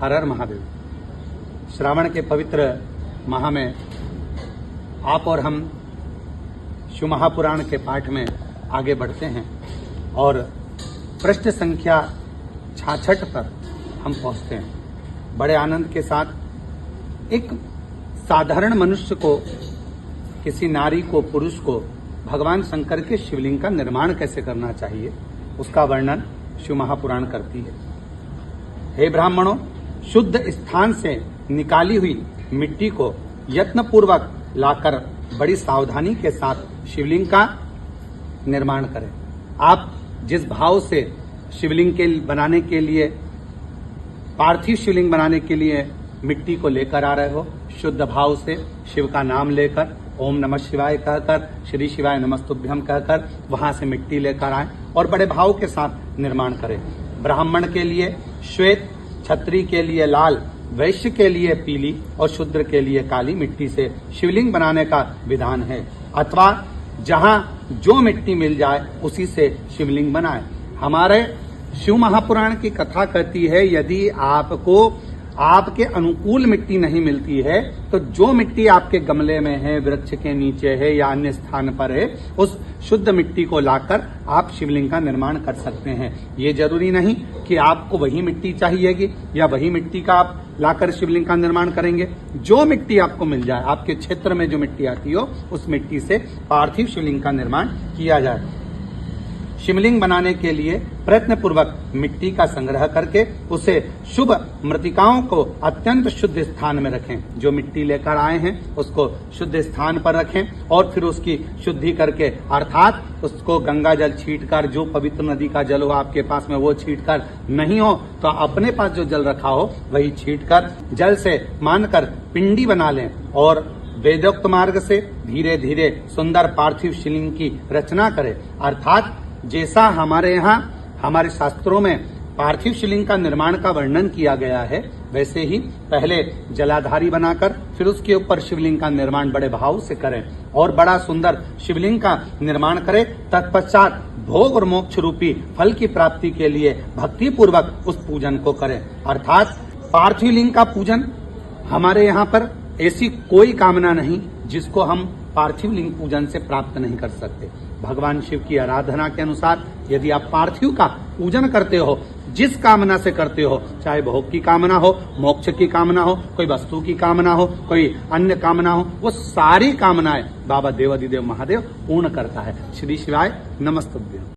हर हर महादेव। श्रावण के पवित्र माह में आप और हम शिव महापुराण के पाठ में आगे बढ़ते हैं और पृष्ठ संख्या 66 पर हम पहुंचते हैं। बड़े आनंद के साथ एक साधारण मनुष्य को, किसी नारी को, पुरुष को भगवान शंकर के शिवलिंग का निर्माण कैसे करना चाहिए, उसका वर्णन शिव महापुराण करती है। हे ब्राह्मणों, शुद्ध स्थान से निकाली हुई मिट्टी को यत्नपूर्वक लाकर बड़ी सावधानी के साथ शिवलिंग का निर्माण करें। आप जिस भाव से शिवलिंग के बनाने के लिए, पार्थिव शिवलिंग बनाने के लिए मिट्टी को लेकर आ रहे हो, शुद्ध भाव से शिव का नाम लेकर, ओम नमः शिवाय कहकर, श्री शिवाय नमस्तुभ्यम कहकर वहां से मिट्टी लेकर आए और बड़े भाव के साथ निर्माण करें। ब्राह्मण के लिए श्वेत, क्षत्रिय के लिए लाल, वैश्य के लिए पीली और शूद्र के लिए काली मिट्टी से शिवलिंग बनाने का विधान है। अथवा जहां जो मिट्टी मिल जाए उसी से शिवलिंग बनाए। हमारे शिव महापुराण की कथा कहती है, यदि आपको आपके अनुकूल मिट्टी नहीं मिलती है तो जो मिट्टी आपके गमले में है, वृक्ष के नीचे है या अन्य स्थान पर है, उस शुद्ध मिट्टी को लाकर आप शिवलिंग का निर्माण कर सकते हैं। ये जरूरी नहीं कि आपको वही मिट्टी चाहिएगी या वही मिट्टी का आप लाकर शिवलिंग का निर्माण करेंगे। जो मिट्टी आपको मिल जाए, आपके क्षेत्र में जो मिट्टी आती हो, उस मिट्टी से पार्थिव शिवलिंग का निर्माण किया जाए। शिवलिंग बनाने के लिए प्रयत्न पूर्वक मिट्टी का संग्रह करके उसे शुभ मृतिकाओं को अत्यंत शुद्ध स्थान में रखें। जो मिट्टी लेकर आए हैं उसको शुद्ध स्थान पर रखें और फिर उसकी शुद्धि करके, अर्थात उसको गंगा जल छींटकर, जो पवित्र नदी का जल हो आपके पास में वो छींटकर, नहीं हो तो अपने पास जो जल रखा हो वही छींटकर जल से मानकर पिंडी बना लें और वेदोक्त मार्ग से धीरे धीरे सुंदर पार्थिव शिवलिंग की रचना करें। अर्थात जैसा हमारे यहाँ हमारे शास्त्रों में पार्थिव शिवलिंग का निर्माण का वर्णन किया गया है, वैसे ही पहले जलाधारी बनाकर फिर उसके ऊपर शिवलिंग का निर्माण बड़े भाव से करें और बड़ा सुंदर शिवलिंग का निर्माण करें। तत्पश्चात भोग और मोक्ष रूपी फल की प्राप्ति के लिए भक्ति पूर्वक उस पूजन को करें। अर्थात पार्थिव लिंग का पूजन, हमारे यहाँ पर ऐसी कोई कामना नहीं जिसको हम पार्थिव लिंग पूजन से प्राप्त नहीं कर सकते। भगवान शिव की आराधना के अनुसार यदि आप पार्थिव का पूजन करते हो, जिस कामना से करते हो, चाहे भोग की कामना हो, मोक्ष की कामना हो, कोई वस्तु की कामना हो, कोई अन्य कामना हो, वो सारी कामनाएं बाबा देवाधिदेव महादेव पूर्ण करता है। श्री शिवाय नमस्तुभ्यं।